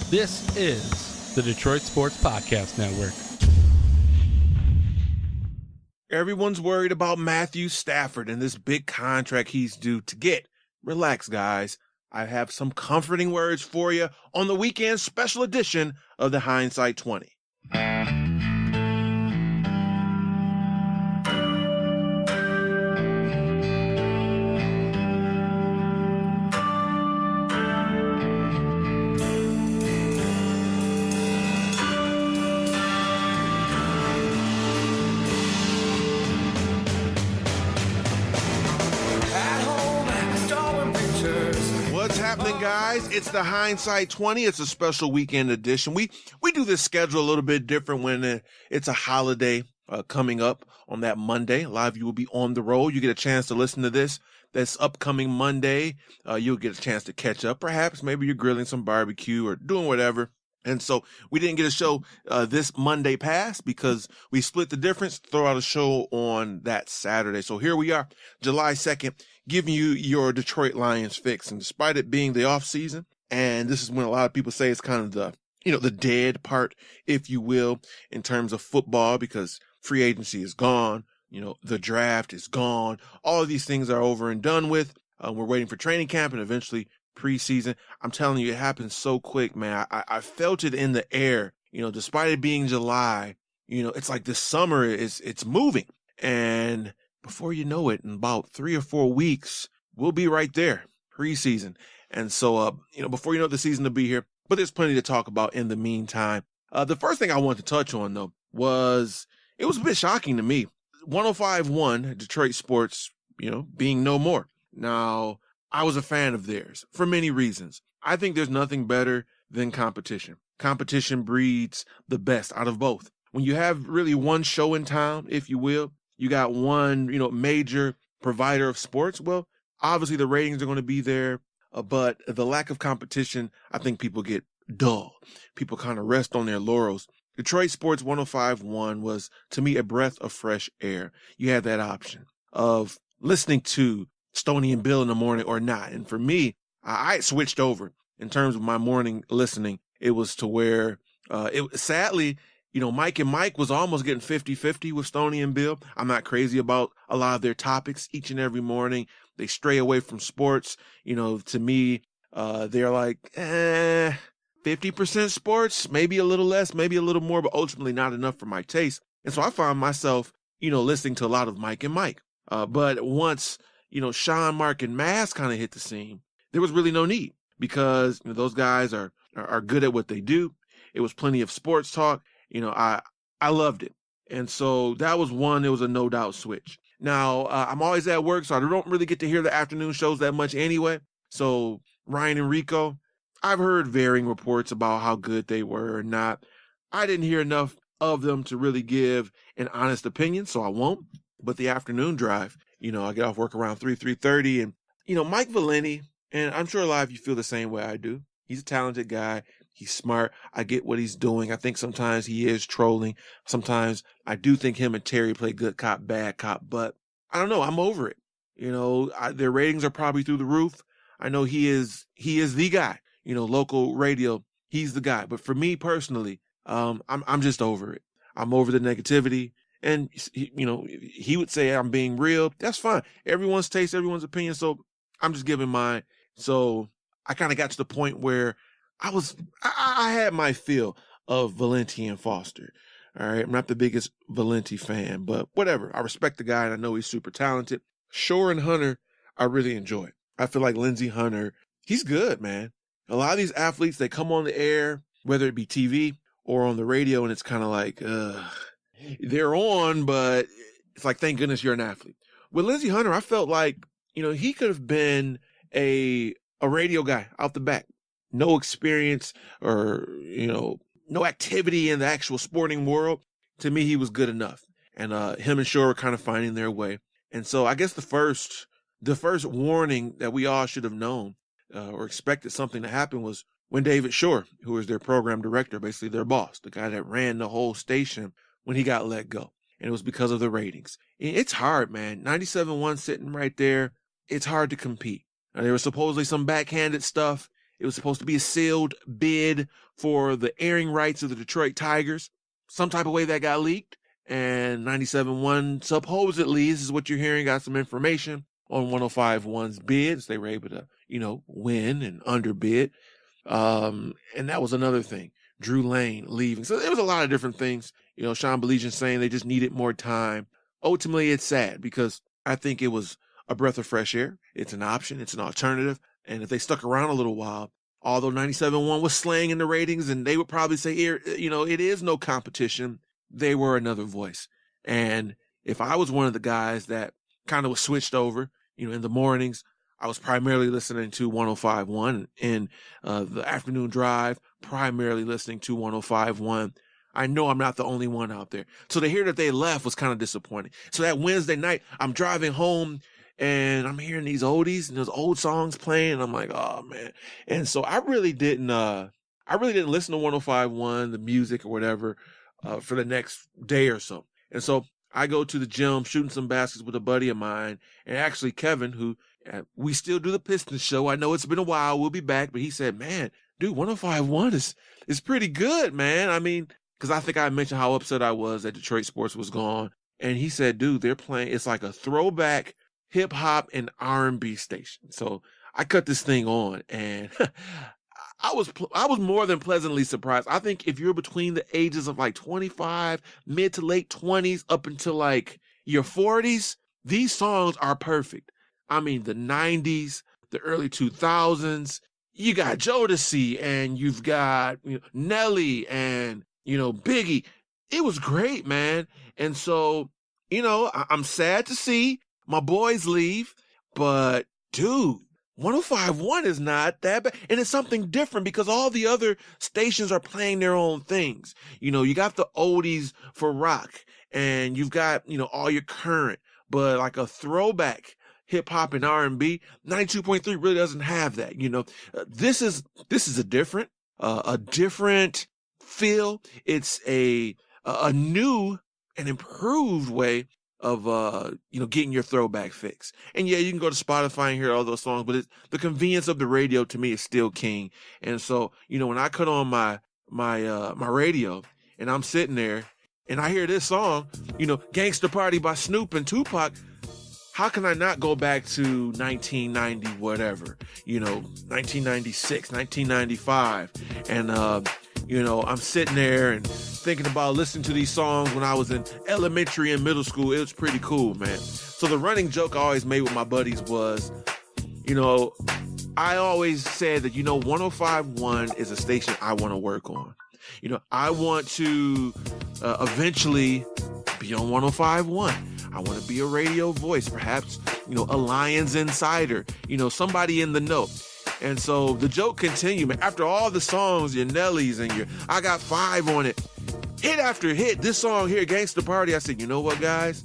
This is the Detroit Sports Podcast Network. Everyone's worried about Matthew Stafford and this big contract he's due to get. Relax, guys. I have some comforting words for you on the weekend special edition of the Hindsight 20. What's happening, guys? It's the Hindsight 20. It's a special weekend edition. We do this schedule a little bit different when it's a holiday coming up on that Monday. A lot of you will be on the road. You get a chance to listen to this upcoming Monday. You'll get a chance to catch up. Perhaps maybe you're grilling some barbecue or doing whatever. And so we didn't get a show this Monday past because we split the difference, throw out a show on that Saturday. So here we are, July 2nd, giving you your Detroit Lions fix. And despite it being the off season, and this is when a lot of people say it's kind of the dead part, if you will, in terms of football, because free agency is gone. The draft is gone. All of these things are over and done with. We're waiting for training camp and eventually preseason. I'm telling you, it happens so quick, man. I felt it in the air, despite it being July, it's like this summer it's moving. And before you know it, in about 3 or 4 weeks, we'll be right there, preseason. And so, before you know the season will be here, but there's plenty to talk about in the meantime. The first thing I want to touch on, though, was it was a bit shocking to me. 105.1 Detroit Sports, being no more. Now, I was a fan of theirs for many reasons. I think there's nothing better than competition. Competition breeds the best out of both. When you have really one show in town, if you will, you got one, major provider of sports. Well, obviously the ratings are going to be there, but the lack of competition, I think people get dull. People kind of rest on their laurels. Detroit Sports 105.1 was, to me, a breath of fresh air. You had that option of listening to Stoney and Bill in the morning or not. And for me, I switched over in terms of my morning listening. It was to where sadly, Mike and Mike was almost getting 50-50 with Stoney and Bill. I'm not crazy about a lot of their topics each and every morning. They stray away from sports. To me, they're like 50% sports, maybe a little less, maybe a little more, but ultimately not enough for my taste. And so I found myself, listening to a lot of Mike and Mike. But once Sean, Mark, and Mass kind of hit the scene, there was really no need because those guys are good at what they do. It was plenty of sports talk. I loved it. And so that was one, it was a no doubt switch. Now, I'm always at work, so I don't really get to hear the afternoon shows that much anyway. So Ryan and Rico, I've heard varying reports about how good they were or not. I didn't hear enough of them to really give an honest opinion, so I won't. But the afternoon drive, I get off work around 3:30, and, Mike Valenti, and I'm sure a lot of you feel the same way I do. He's a talented guy. He's smart. I get what he's doing. I think sometimes he is trolling. Sometimes I do think him and Terry play good cop, bad cop, but I don't know. I'm over it. Their ratings are probably through the roof. I know he is the guy, local radio. He's the guy. But for me personally, I'm just over it. I'm over the negativity. And, he would say I'm being real. That's fine. Everyone's taste, everyone's opinion. So I'm just giving mine. So I kind of got to the point where I had my fill of Valenti and Foster. All right. I'm not the biggest Valenti fan, but whatever. I respect the guy and I know he's super talented. Shore and Hunter, I really enjoy. I feel like Lindsey Hunter, he's good, man. A lot of these athletes, they come on the air, whether it be TV or on the radio, and it's kind of like, they're on, but it's like, thank goodness you're an athlete. With Lindsey Hunter, I felt like, he could have been a radio guy out the back. No experience or, no activity in the actual sporting world. To me, he was good enough. And him and Shore were kind of finding their way. And so I guess the first warning that we all should have known or expected something to happen was when David Shore, who was their program director, basically their boss, the guy that ran the whole station, when he got let go. And it was because of the ratings. It's hard, man. 97.1 sitting right there. It's hard to compete. There was supposedly some backhanded stuff. It was supposed to be a sealed bid for the airing rights of the Detroit Tigers. Some type of way that got leaked. And 97.1 supposedly, this is what you're hearing, got some information on 105.1's bids. They were able to, win and underbid. And that was another thing. Drew Lane leaving. So there was a lot of different things. Sean Baligian saying they just needed more time. Ultimately, it's sad because I think it was a breath of fresh air. It's an option. It's an alternative. And if they stuck around a little while, although 97.1 was slaying in the ratings and they would probably say, it is no competition, they were another voice. And if I was one of the guys that kind of was switched over, in the mornings, I was primarily listening to 105.1. In the afternoon drive, primarily listening to 105.1. I know I'm not the only one out there. So to hear that they left was kind of disappointing. So that Wednesday night, I'm driving home and I'm hearing these oldies and those old songs playing. And I'm like, oh man. And so I really didn't listen to 105.1, the music or whatever, for the next day or so. And so I go to the gym, shooting some baskets with a buddy of mine, and actually Kevin, who we still do the Pistons show. I know it's been a while. We'll be back. But he said, man, dude, 105.1 is pretty good, man. I mean, because I think I mentioned how upset I was that Detroit sports was gone. And he said, dude, they're playing, it's like a throwback hip hop and R&B station. So I cut this thing on and I was more than pleasantly surprised. I think if you're between the ages of like 25, mid to late 20s up until like your 40s, these songs are perfect. I mean, the 90s, the early 2000s, you got Jodeci and you've got Nelly and, Biggie. It was great, man. And so, I'm sad to see my boys leave, but dude, 105.1 is not that bad. And it's something different because all the other stations are playing their own things. You got the oldies for rock and you've got, all your current, but like a throwback hip hop and R&B, 92.3 really doesn't have that. This is a different feel. It's a new and improved way of getting your throwback fix. And yeah, you can go to Spotify and hear all those songs, but the convenience of the radio to me is still king. And so, when I cut on my radio and I'm sitting there and I hear this song, Gangsta Party by Snoop and Tupac, how can I not go back to 1990 whatever, 1996, 1995, and I'm sitting there and thinking about listening to these songs when I was in elementary and middle school. It was pretty cool, man. So the running joke I always made with my buddies was, I always said that, 105.1 is a station I want to work on. I want to eventually be on 105.1. I want to be a radio voice, perhaps, a Lions insider, somebody in the know. And so the joke continued, man. After all the songs, your Nellies and I Got 5 on it, hit after hit, this song here, Gangsta Party, I said, you know what, guys?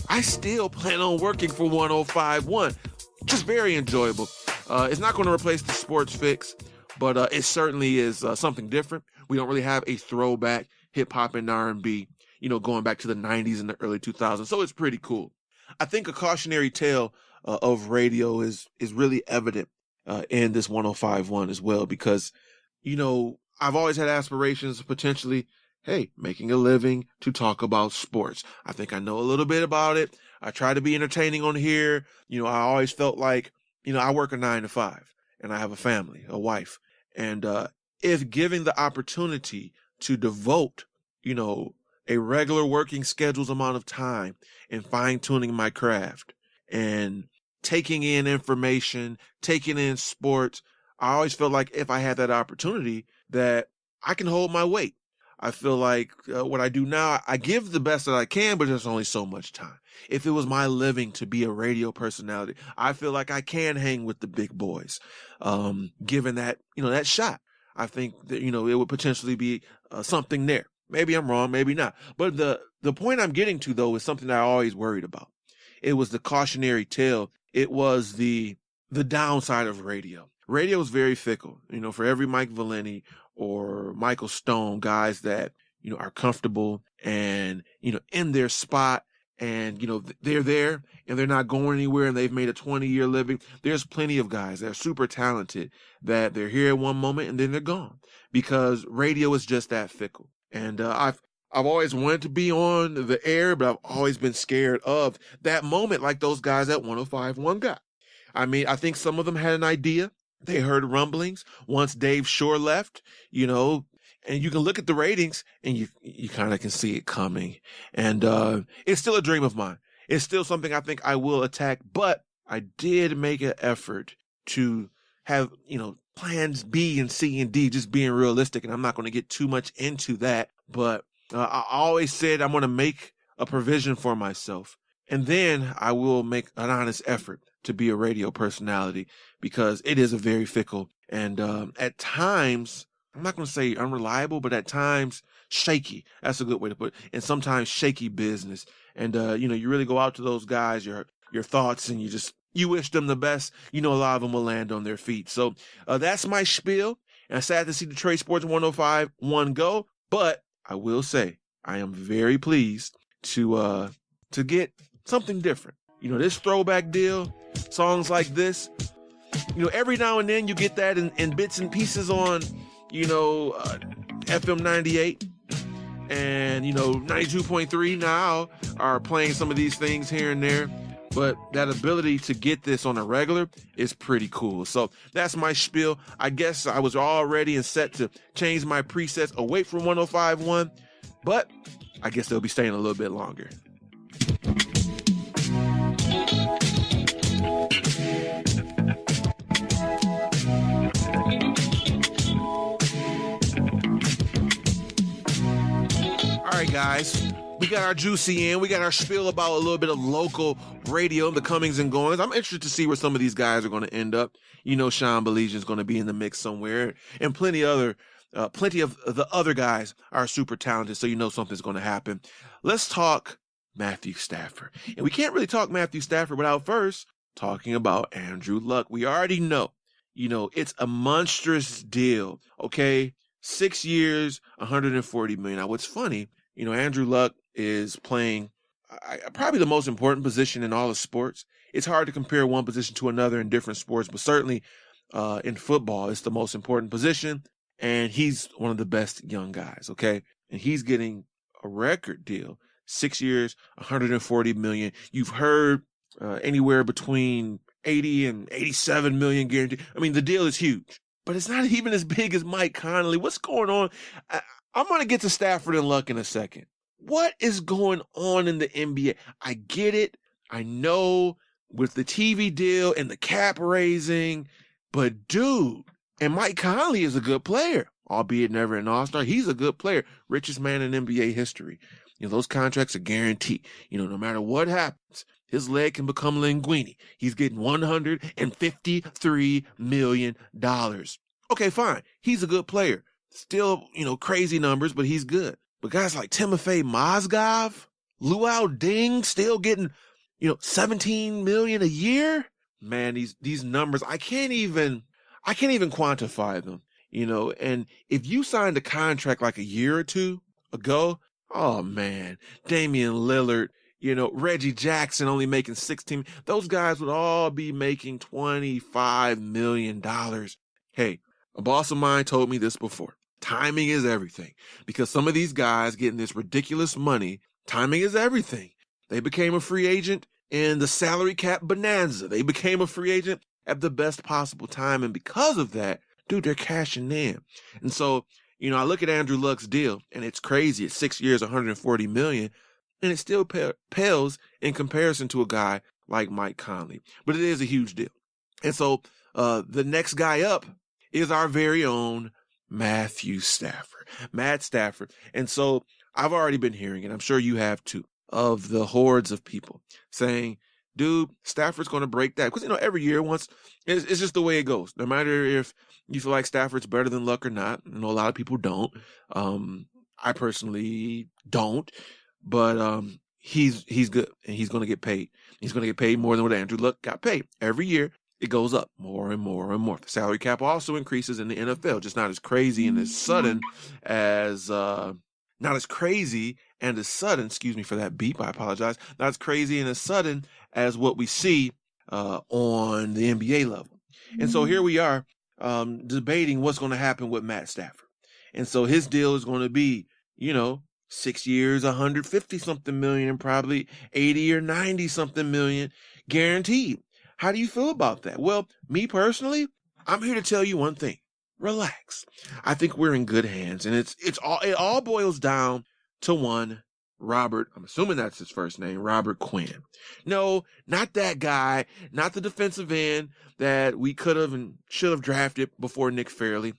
I still plan on working for 105.1. Just very enjoyable. It's not going to replace the sports fix, but it certainly is something different. We don't really have a throwback hip-hop and R&B, going back to the 90s and the early 2000s. So it's pretty cool. I think a cautionary tale of radio is really evident in this 105.1 as well, because, I've always had aspirations of potentially, hey, making a living to talk about sports. I think I know a little bit about it. I try to be entertaining on here. I always felt like, I work a 9 to 5 and I have a family, a wife. And if given the opportunity to devote, a regular working schedule's amount of time in fine tuning my craft and taking in information, taking in sports, I always felt like if I had that opportunity that I can hold my weight. I feel like what I do now, I give the best that I can, but there's only so much time. If it was my living to be a radio personality, I feel like I can hang with the big boys. Given that, that shot, I think that, it would potentially be something there. Maybe I'm wrong, maybe not. But the point I'm getting to, though, is something that I always worried about. It was the cautionary tale. It was the downside of radio. Radio is very fickle. For every Mike Valeni or Michael Stone, guys that, are comfortable and, in their spot and, they're there and they're not going anywhere and they've made a 20-year living. There's plenty of guys that are super talented that they're here at one moment and then they're gone because radio is just that fickle. And I've always wanted to be on the air, but I've always been scared of that moment like those guys at 105.1 got. I mean, I think some of them had an idea. They heard rumblings once Dave Shore left, and you can look at the ratings and you kind of can see it coming. And it's still a dream of mine. It's still something I think I will attack, but I did make an effort to have, plans B and C and D, just being realistic. And I'm not going to get too much into that, but I always said I'm going to make a provision for myself. And then I will make an honest effort to be a radio personality because it is a very fickle and at times, I'm not going to say unreliable, but at times shaky. That's a good way to put it. And sometimes shaky business. And, you really go out to those guys, your thoughts, and you wish them the best. A lot of them will land on their feet. So that's my spiel. And I'm sad to see Detroit Sports 105.1 go. But I will say I am very pleased to get something different. This throwback deal, songs like this, every now and then you get that in bits and pieces on, FM 98 and, 92.3 now are playing some of these things here and there. But that ability to get this on a regular is pretty cool. So that's my spiel. I guess I was all ready and set to change my presets away from 105.1, but I guess they'll be staying a little bit longer. All right, guys, we got our juicy in. We got our spiel about a little bit of local radio, the comings and goings. I'm interested to see where some of these guys are going to end up. Sean Belizean is going to be in the mix somewhere, and plenty of the other guys are super talented, so something's going to happen. Let's talk Matthew Stafford. And we can't really talk Matthew Stafford without first talking about Andrew Luck. We already know, it's a monstrous deal, okay? 6 years, $140 million. Now, what's funny, Andrew Luck is playing probably the most important position in all of sports. It's hard to compare one position to another in different sports, but certainly in football, it's the most important position. And he's one of the best young guys, okay? And he's getting a record deal, 6 years, $140 million. You've heard anywhere between 80 and 87 million guaranteed. I mean, the deal is huge, but it's not even as big as Mike Conley. What's going on? I'm going to get to Stafford and Luck in a second. What is going on in the NBA? I get it. I know with the TV deal and the cap raising, but dude, and Mike Conley is a good player, albeit never an all-star. He's a good player. Richest man in NBA history. Those contracts are guaranteed. No matter what happens, his leg can become linguini. He's getting $153 million. Okay, fine. He's a good player. Still, crazy numbers, but he's good. But guys like Timofey Mozgov, Luol Deng still getting, 17 million a year. Man, these numbers, I can't even quantify them, and if you signed a contract like a year or two ago, oh man, Damian Lillard, Reggie Jackson only making 16. Those guys would all be making $25 million. Hey, a boss of mine told me this before. Timing is everything, because some of these guys getting this ridiculous money, timing is everything. They became a free agent in the salary cap bonanza. They became a free agent at the best possible time. And because of that, dude, they're cashing in. And so, I look at Andrew Luck's deal and it's crazy. It's 6 years, $140 million. And it still pales in comparison to a guy like Mike Conley. But it is a huge deal. And so the next guy up is our very own Matthew Stafford. Matt Stafford. And so I've already been hearing, and I'm sure you have too, of the hordes of people saying, dude, Stafford's going to break that. Because, every year it's just the way it goes. No matter if you feel like Stafford's better than Luck or not. I know a lot of people don't. I personally don't. But he's good, and he's going to get paid. He's going to get paid more than what Andrew Luck got paid. Every year, it goes up more and more and more. The salary cap also increases in the NFL, just not as crazy and as sudden as not as crazy and as sudden, excuse me for that beep, I apologize, not as crazy and as sudden as what we see on the NBA level. And so here we are debating what's going to happen with Matt Stafford. And so his deal is going to be, 6 years, 150 something million, and probably 80 or 90 something million guaranteed. How do you feel about that? Well, me personally, I'm here to tell you one thing. Relax. I think we're in good hands, and it all boils down to one Robert. I'm assuming that's his first name, Robert Quinn. No, not that guy, not the defensive end that we could have and should have drafted over Nick Fairley.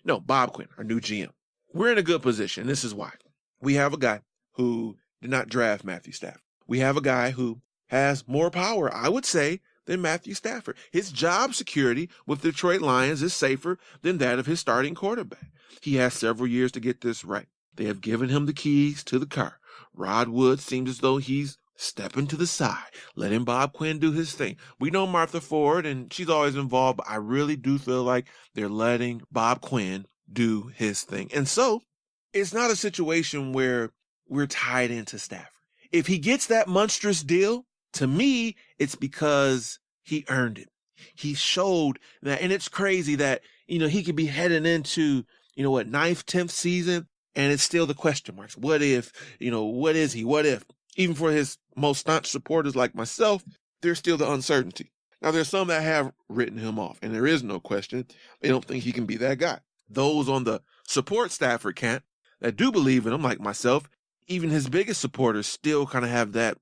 No, Bob Quinn, our new GM. We're in a good position. This is why. We have a guy who did not draft Matthew Stafford. We have a guy who has more power, I would say, than Matthew Stafford. His job security with the Detroit Lions is safer than that of his starting quarterback. He has several years to get this right. They have given him the keys to the car. Rod Wood seems as though he's stepping to the side, letting Bob Quinn do his thing. We know Martha Ford, and she's always involved, but I really do feel like they're letting Bob Quinn do his thing. And so it's not a situation where we're tied into Stafford. If he gets that monstrous deal, to me, it's because he earned it. He showed that, and it's crazy that, he could be heading into, 9th, 10th season, and it's still the question marks. What if, what is he? What if? Even for his most staunch supporters like myself, there's still the uncertainty. Now, there's some that have written him off, and there is no question. They don't think he can be that guy. Those on the support Stafford camp that do believe in him, like myself, even his biggest supporters still kind of have that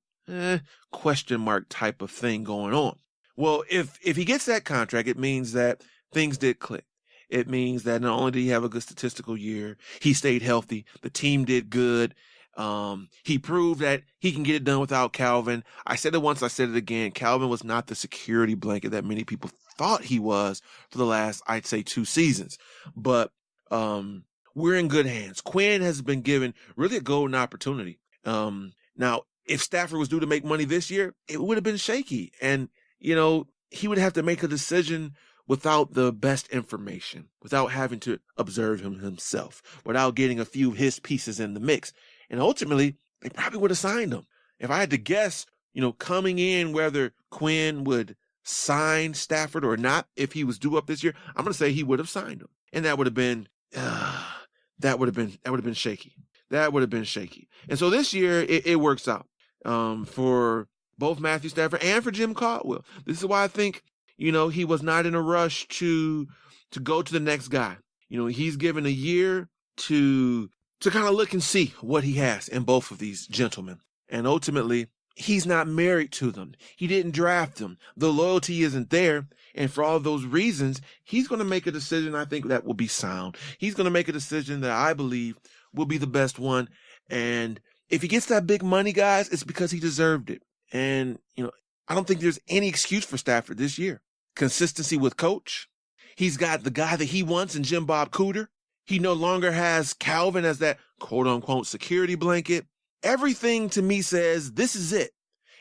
question mark type of thing going on. Well, if he gets that contract, it means that things did click. It means that not only did he have a good statistical year, he stayed healthy, the team did good. He proved that he can get it done without Calvin. I said it once, I said it again. Calvin was not the security blanket that many people thought he was for the last, I'd say, 2 seasons. But we're in good hands. Quinn has been given really a golden opportunity. Now, if Stafford was due to make money this year, it would have been shaky. And, he would have to make a decision without the best information, without having to observe him himself, without getting a few his pieces in the mix. And ultimately, they probably would have signed him. If I had to guess, coming in, whether Quinn would sign Stafford or not, if he was due up this year, I'm going to say he would have signed him. And that would have been shaky. That would have been shaky. And so this year, it works out for both Matthew Stafford and for Jim Caldwell. This is why I think, he was not in a rush to go to the next guy. He's given a year to kind of look and see what he has in both of these gentlemen. And ultimately, he's not married to them. He didn't draft them. The loyalty isn't there. And for all those reasons, he's going to make a decision, I think, that will be sound. He's going to make a decision that I believe will be the best one. And if he gets that big money, guys, it's because he deserved it. And, I don't think there's any excuse for Stafford this year. Consistency with coach. He's got the guy that he wants in Jim Bob Cooter. He no longer has Calvin as that quote-unquote security blanket. Everything to me says this is it.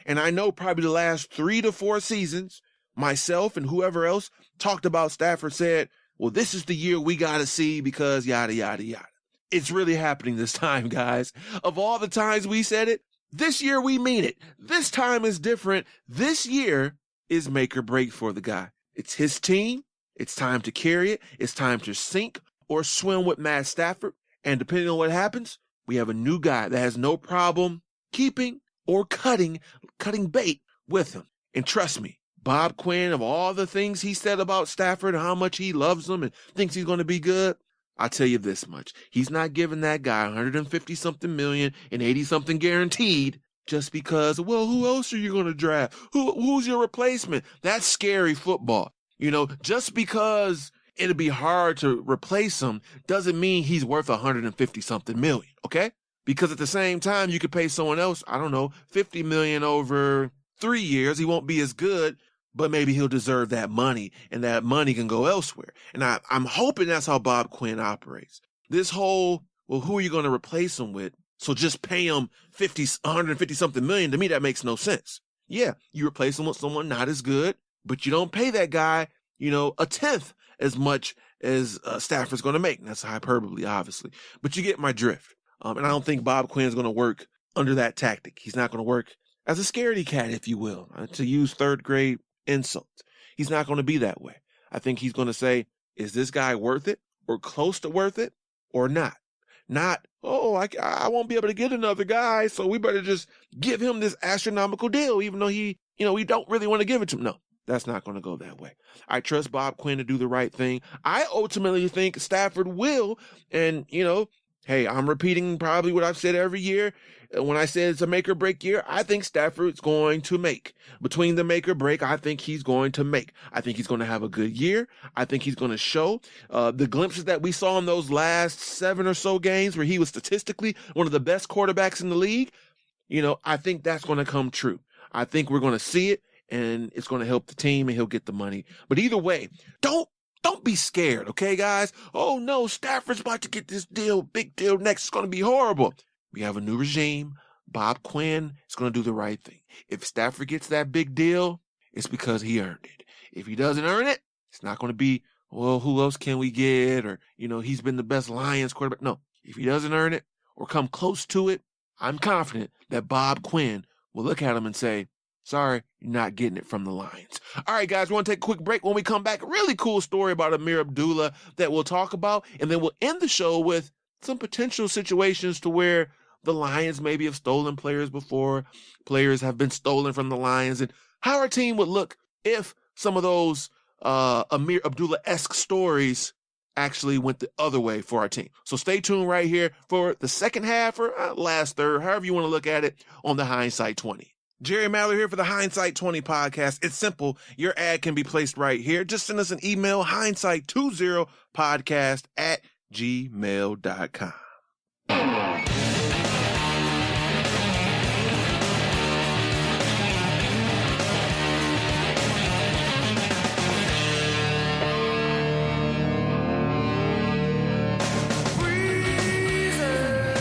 And I know probably the last 3 to 4 seasons, myself and whoever else talked about Stafford said, well, this is the year we got to see because yada, yada, yada. It's really happening this time, guys. Of all the times we said it, this year we mean it. This time is different. This year is make or break for the guy. It's his team. It's time to carry it. It's time to sink or swim with Matt Stafford. And depending on what happens, we have a new guy that has no problem keeping or cutting bait with him. And trust me, Bob Quinn, of all the things he said about Stafford and how much he loves him and thinks he's going to be good, I'll tell you this much. He's not giving that guy 150 something million and 80 something guaranteed just because, well, who else are you going to draft? Who's your replacement? That's scary football. Just because it'll be hard to replace him doesn't mean he's worth 150 something million. Okay? Because at the same time, you could pay someone else, I don't know, 50 million over 3 years. He won't be as good, but maybe he'll deserve that money, and that money can go elsewhere. And I'm hoping that's how Bob Quinn operates. This whole, well, who are you going to replace him with? So just pay him 150 something million. To me, that makes no sense. Yeah, you replace him with someone not as good, but you don't pay that guy, a tenth as much as Stafford's going to make. And that's hyperbole, obviously. But you get my drift. And I don't think Bob Quinn's going to work under that tactic. He's not going to work as a scaredy cat, if you will, to use third grade insults. He's not going to be that way. I think he's going to say, is this guy worth it or close to worth it or not? Not, I won't be able to get another guy, so we better just give him this astronomical deal, even though we don't really want to give it to him. No, that's not going to go that way. I trust Bob Quinn to do the right thing. I ultimately think Stafford will, and, hey, I'm repeating probably what I've said every year. When I said it's a make or break year, I think Stafford's going to make. Between the make or break, I think he's going to make. I think he's going to have a good year. I think he's going to show the glimpses that we saw in those last 7 or so games where he was statistically one of the best quarterbacks in the league. I think that's going to come true. I think we're going to see it, and it's going to help the team, and he'll get the money. But either way, don't be scared, okay, guys? Oh, no, Stafford's about to get this deal, big deal next. It's going to be horrible. We have a new regime. Bob Quinn is going to do the right thing. If Stafford gets that big deal, it's because he earned it. If he doesn't earn it, it's not going to be, well, who else can we get? Or, he's been the best Lions quarterback. No, if he doesn't earn it or come close to it, I'm confident that Bob Quinn will look at him and say, sorry, you're not getting it from the Lions. All right, guys, we want to take a quick break. When we come back, a really cool story about Ameer Abdullah that we'll talk about, and then we'll end the show with some potential situations to where the Lions maybe have stolen players before, players have been stolen from the Lions, and how our team would look if some of those Ameer Abdullah-esque stories actually went the other way for our team. So stay tuned right here for the second half or last third, however you want to look at it, on the Hindsight 20. Jerry Mallory here for the Hindsight 20 podcast. It's simple. Your ad can be placed right here. Just send us an email, hindsight20podcast@gmail.com.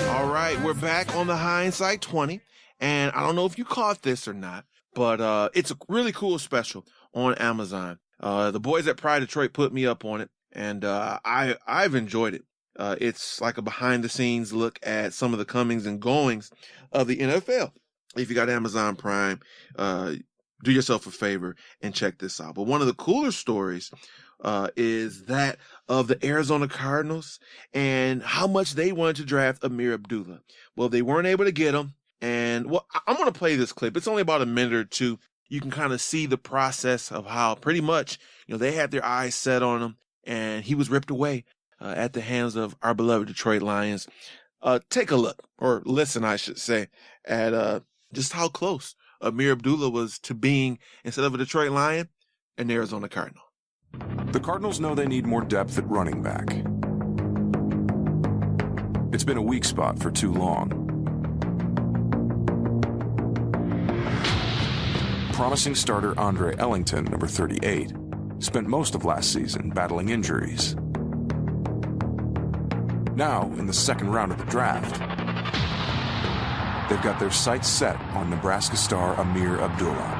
All right, we're back on the Hindsight 20. And I don't know if you caught this or not, but it's a really cool special on Amazon. The boys at Pride Detroit put me up on it, and I've enjoyed it. It's like a behind-the-scenes look at some of the comings and goings of the NFL. If you got Amazon Prime, do yourself a favor and check this out. But one of the cooler stories is that of the Arizona Cardinals and how much they wanted to draft Ameer Abdullah. Well, they weren't able to get him. And I'm going to play this clip. It's only about a minute or two. You can kind of see the process of how pretty much, they had their eyes set on him, and he was ripped away at the hands of our beloved Detroit Lions. Take a look, or listen, I should say, at just how close Ameer Abdullah was to being, instead of a Detroit Lion, an Arizona Cardinal. The Cardinals know they need more depth at running back. It's been a weak spot for too long. Promising starter Andre Ellington, number 38, spent most of last season battling injuries. Now, in the second round of the draft, they've got their sights set on Nebraska star Ameer Abdullah.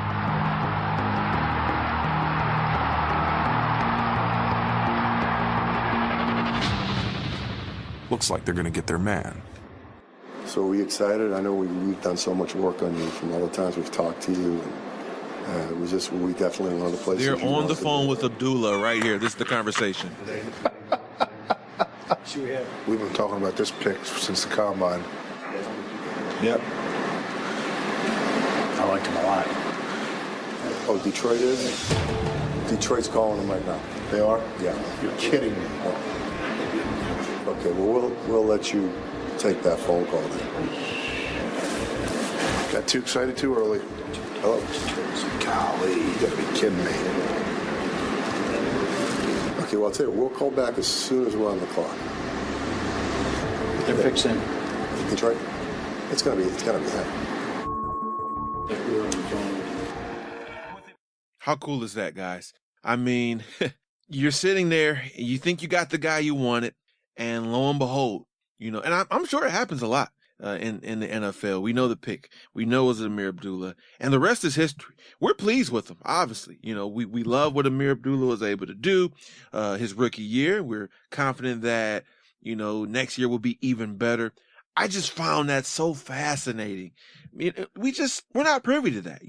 Looks like they're going to get their man. So are we excited? I know we've done so much work on you from all the times we've talked to you. And we definitely one of the places. They're on the phone with Abdullah right here. This is the conversation. We've been talking about this pick since the combine. Yep. I liked him a lot. Oh, Detroit is? Detroit's calling him right now. They are? Yeah. You're kidding me. Oh. Okay, well, we'll let you take that phone call then. Got too excited too early. Hello? Golly, you gotta be kidding me. Okay, well, I'll tell you, we'll call back as soon as we're on the clock. They're fixing. Detroit? It's gotta be him. How cool is that, guys? I mean, you're sitting there, you think you got the guy you wanted, and lo and behold, and I'm sure it happens a lot. in the NFL. We know the pick. We know it's Ameer Abdullah, and the rest is history. We're pleased with him, obviously. We love what Ameer Abdullah was able to do his rookie year. We're confident that, next year will be even better. I just found that so fascinating. We're not privy to that,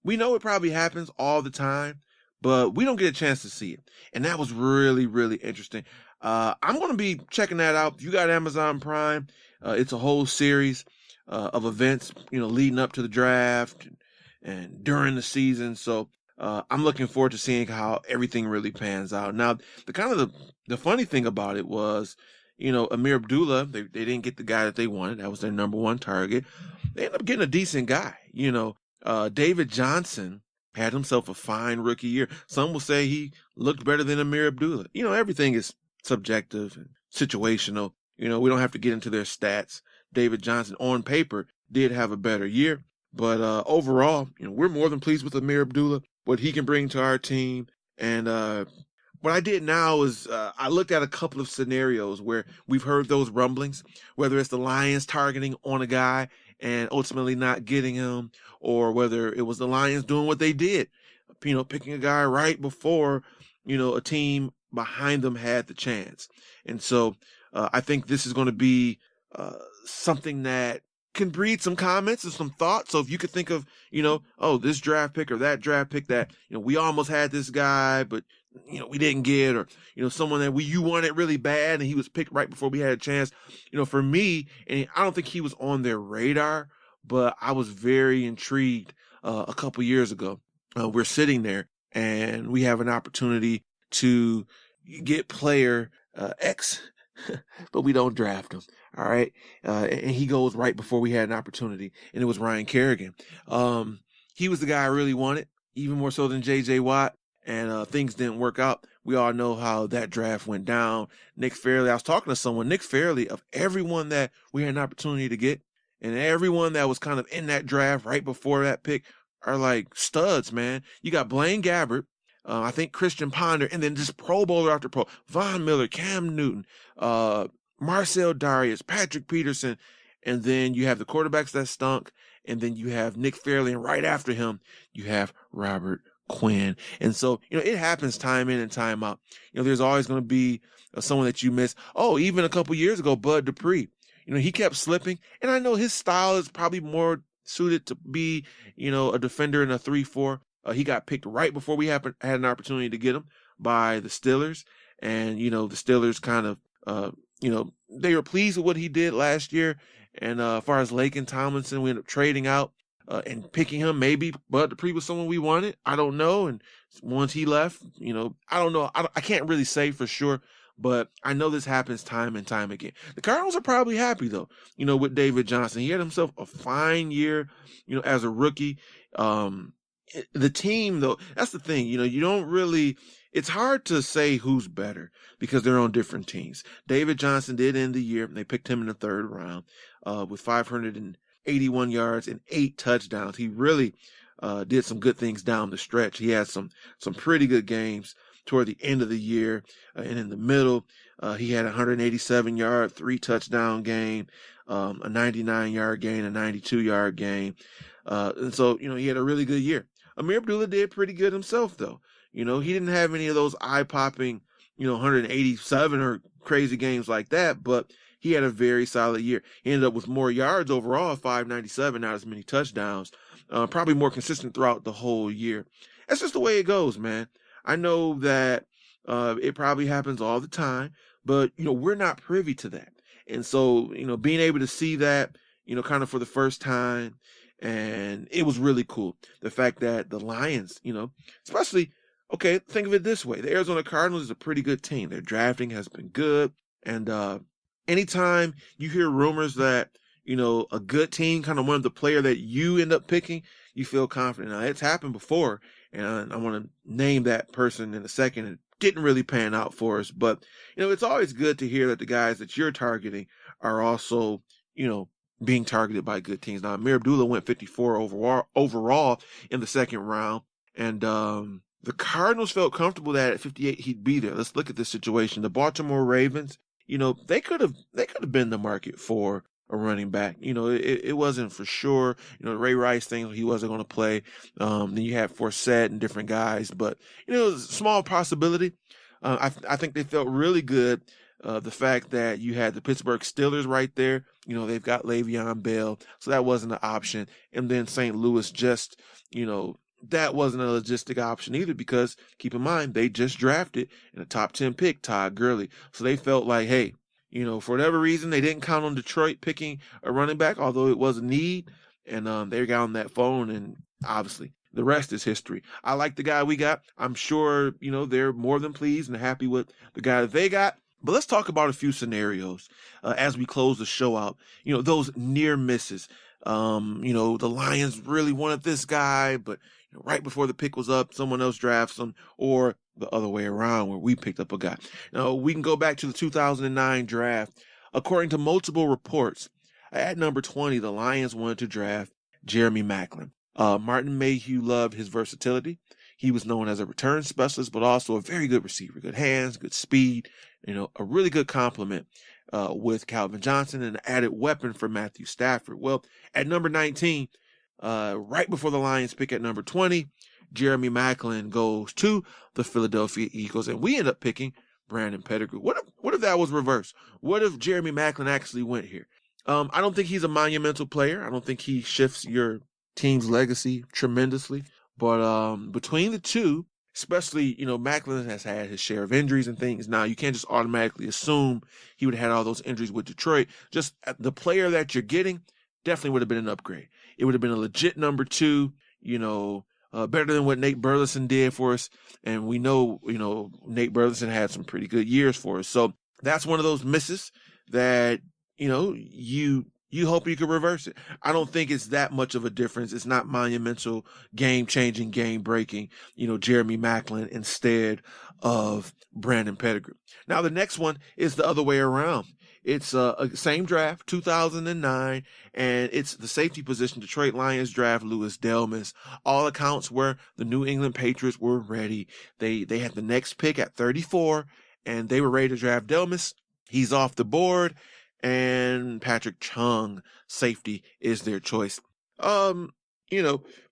We know it probably happens all the time, but we don't get a chance to see it. And that was really, really interesting. I'm going to be checking that out. If you got Amazon Prime, it's a whole series of events, leading up to the draft and during the season. So I'm looking forward to seeing how everything really pans out. Now, the funny thing about it was, Ameer Abdullah, they didn't get the guy that they wanted. That was their number one target. They ended up getting a decent guy. David Johnson had himself a fine rookie year. Some will say he looked better than Ameer Abdullah. Everything is subjective and situational. We don't have to get into their stats. David Johnson, on paper, did have a better year. But overall, we're more than pleased with Ameer Abdullah, what he can bring to our team. And what I did now is I looked at a couple of scenarios where we've heard those rumblings, whether it's the Lions targeting on a guy and ultimately not getting him, or whether it was the Lions doing what they did, picking a guy right before, a team behind them had the chance. And so I think this is going to be something that can breed some comments and some thoughts. So if you could think of, this draft pick or that draft pick that, we almost had this guy, but, we didn't get, or, someone that you wanted really bad and he was picked right before we had a chance. For me, and I don't think he was on their radar, but I was very intrigued a couple years ago. We're sitting there and we have an opportunity to get player X, but we don't draft him. All right. And he goes right before we had an opportunity, and it was Ryan Kerrigan. He was the guy I really wanted, even more so than J.J. Watt, and things didn't work out. We all know how that draft went down. Nick Fairley, I was talking to someone, Nick Fairley, of everyone that we had an opportunity to get, and everyone that was kind of in that draft right before that pick are like studs, man. You got Blaine Gabbert, I think Christian Ponder, and then just Pro Bowler after Pro. Von Miller, Cam Newton, Marcel Darius, Patrick Peterson, and then you have the quarterbacks that stunk, and then you have Nick Fairley, and right after him, you have Robert Quinn. And so, it happens time in and time out. There's always going to be someone that you miss. Oh, even a couple years ago, Bud Dupree, he kept slipping, and I know his style is probably more suited to be, a defender in a 3-4. He got picked right before we had an opportunity to get him by the Steelers. And, the Steelers kind of, they were pleased with what he did last year. And as far as Laken Tomlinson, we ended up trading out and picking him. Maybe Bud Dupree was someone we wanted. I don't know. And once he left, I don't know. I can't really say for sure. But I know this happens time and time again. The Cardinals are probably happy, though, with David Johnson. He had himself a fine year, as a rookie. The team, though, that's the thing, you don't really, it's hard to say who's better because they're on different teams. David Johnson did end the year. They picked him in the third round with 581 yards and 8 touchdowns. He really did some good things down the stretch. He had some pretty good games toward the end of the year. And in the middle, he had a 187-yard, 3-touchdown game, a 99-yard gain, a 92-yard game. And so, he had a really good year. Ameer Abdullah did pretty good himself, though. He didn't have any of those eye-popping, 187 or crazy games like that, but he had a very solid year. He ended up with more yards overall, 597, not as many touchdowns. Probably more consistent throughout the whole year. That's just the way it goes, man. I know that it probably happens all the time, but, we're not privy to that. And so, being able to see that, kind of for the first time, and it was really cool. The fact that the Lions, especially, okay, think of it this way. The Arizona Cardinals is a pretty good team. Their drafting has been good. And anytime you hear rumors that, a good team kind of wanted the player that you end up picking, you feel confident. Now, it's happened before, and I want to name that person in a second. It didn't really pan out for us. But, it's always good to hear that the guys that you're targeting are also, being targeted by good teams. Now, Ameer Abdullah went 54 overall in the second round, and the Cardinals felt comfortable that at 58 he'd be there. Let's look at this situation. The Baltimore Ravens, they could have been the market for a running back. It wasn't for sure. Ray Rice thing, he wasn't going to play. Then you had Forsett and different guys, but it was a small possibility. I think they felt really good. The fact that you had the Pittsburgh Steelers right there, they've got Le'Veon Bell, so that wasn't an option. And then St. Louis just, that wasn't a logistic option either, because keep in mind, they just drafted in a top 10 pick, Todd Gurley. So they felt like, hey, for whatever reason, they didn't count on Detroit picking a running back, although it was a need. And they got on that phone, and obviously the rest is history. I like the guy we got. I'm sure, they're more than pleased and happy with the guy that they got. But let's talk about a few scenarios as we close the show out. Those near misses. The Lions really wanted this guy, but right before the pick was up, someone else drafts him, or the other way around where we picked up a guy. Now, we can go back to the 2009 draft. According to multiple reports, at number 20, the Lions wanted to draft Jeremy Maclin. Martin Mayhew loved his versatility. He was known as a return specialist, but also a very good receiver, good hands, good speed, a really good complement with Calvin Johnson, and an added weapon for Matthew Stafford. Well, at number 19, right before the Lions pick at number 20, Jeremy Maclin goes to the Philadelphia Eagles, and we end up picking Brandon Pettigrew. What if that was reversed? What if Jeremy Maclin actually went here? I don't think he's a monumental player. I don't think he shifts your team's legacy tremendously. But between the two, especially, Maclin has had his share of injuries and things. Now, you can't just automatically assume he would have had all those injuries with Detroit. Just the player that you're getting definitely would have been an upgrade. It would have been a legit number 2, better than what Nate Burleson did for us. And we know, Nate Burleson had some pretty good years for us. So that's one of those misses that, you hope you could reverse it. I don't think it's that much of a difference. It's not monumental, game-changing, game-breaking, Jeremy Maclin instead of Brandon Pettigrew. Now, the next one is the other way around. It's same draft, 2009, and it's the safety position. Detroit Lions draft Louis Delmas. All accounts were the New England Patriots were ready. They had the next pick at 34, and they were ready to draft Delmas. He's off the board, and Patrick Chung, safety, is their choice. For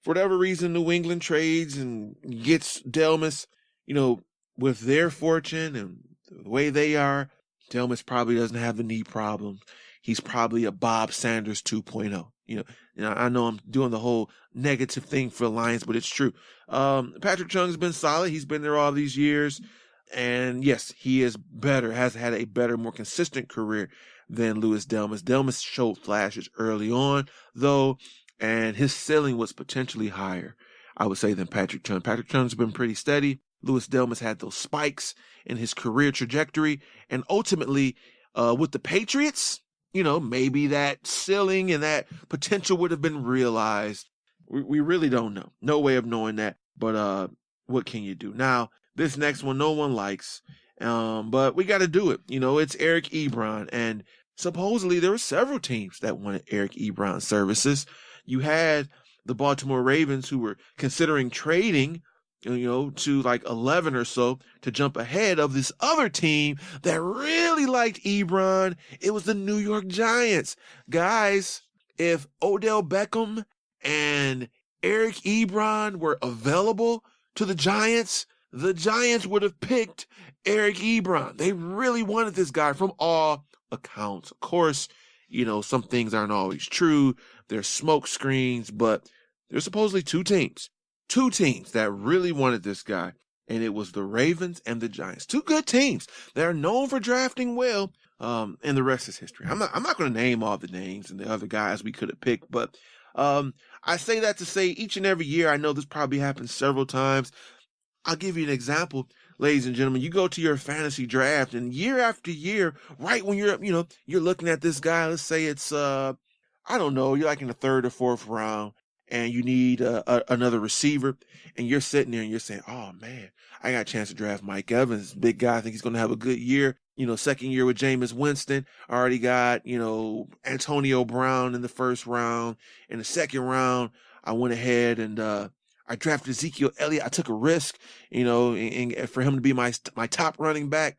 whatever reason, New England trades and gets Delmas. With their fortune and the way they are, Delmas probably doesn't have the knee problem. He's probably a Bob Sanders 2.0. I know I'm doing the whole negative thing for the Lions, but it's true. Patrick Chung's been solid. He's been there all these years. And yes, he is better, has had a better, more consistent career than Louis Delmas. Delmas showed flashes early on, though, and his ceiling was potentially higher, I would say, than Patrick Chung. Patrick Chung's been pretty steady. Louis Delmas had those spikes in his career trajectory, and ultimately, with the Patriots, maybe that ceiling and that potential would have been realized. We really don't know. No way of knowing that, but what can you do? Now, this next one, no one likes, but we got to do it. It's Eric Ebron, and supposedly there were several teams that wanted Eric Ebron's services. You had the Baltimore Ravens, who were considering trading, to like 11 or so to jump ahead of this other team that really liked Ebron. It was the New York Giants. Guys, if Odell Beckham and Eric Ebron were available to the Giants would have picked Eric Ebron. They really wanted this guy from all accounts. Of course, some things aren't always true. There's smoke screens, but there's supposedly two teams that really wanted this guy, and it was the Ravens and the Giants. Two good teams. They're known for drafting well, and the rest is history. I'm not going to name all the names and the other guys we could have picked, but I say that to say each and every year, I know this probably happens several times. I'll give you an example, ladies and gentlemen. You go to your fantasy draft, and year after year, right when you're looking at this guy, let's say it's, you're like in the 3rd or 4th round, and you need another receiver, and you're sitting there and you're saying, oh man, I got a chance to draft Mike Evans, big guy. I think he's going to have a good year. Second year with Jameis Winston. I already got, Antonio Brown in the 1st round. In the 2nd round, I went ahead and, I drafted Ezekiel Elliott. I took a risk, and for him to be my top running back.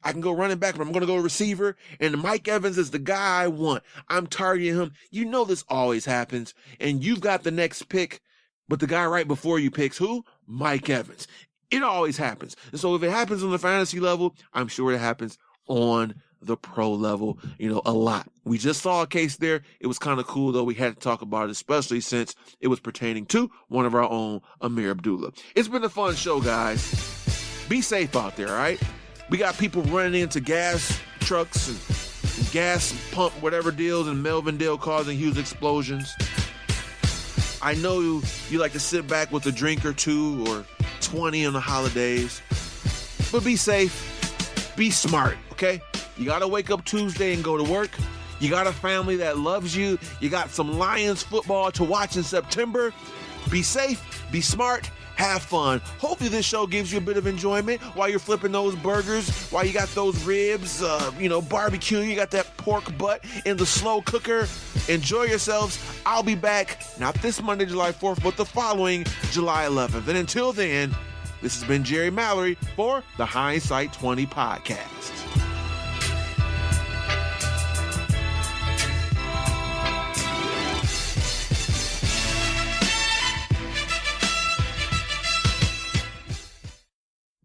I can go running back, but I'm going to go receiver, and Mike Evans is the guy I want. I'm targeting him. You know this always happens, and you've got the next pick, but the guy right before you picks who? Mike Evans. It always happens. And so if it happens on the fantasy level, I'm sure it happens on the pro level, a lot. We just saw a case there. It was kind of cool, though. We had to talk about it, especially since it was pertaining to one of our own, Ameer Abdullah. It's been a fun show, guys. Be safe out there, all right? We got people running into gas trucks and gas pump, whatever deals in Melvindale causing huge explosions. I know you like to sit back with a drink or two or 20 on the holidays, but be safe, be smart, okay? You got to wake up Tuesday and go to work. You got a family that loves you. You got some Lions football to watch in September. Be safe, be smart, have fun. Hopefully this show gives you a bit of enjoyment while you're flipping those burgers, while you got those ribs, barbecuing, you got that pork butt in the slow cooker. Enjoy yourselves. I'll be back, not this Monday, July 4th, but the following July 11th. And until then, this has been Jerry Mallory for the Hindsight 20 podcast.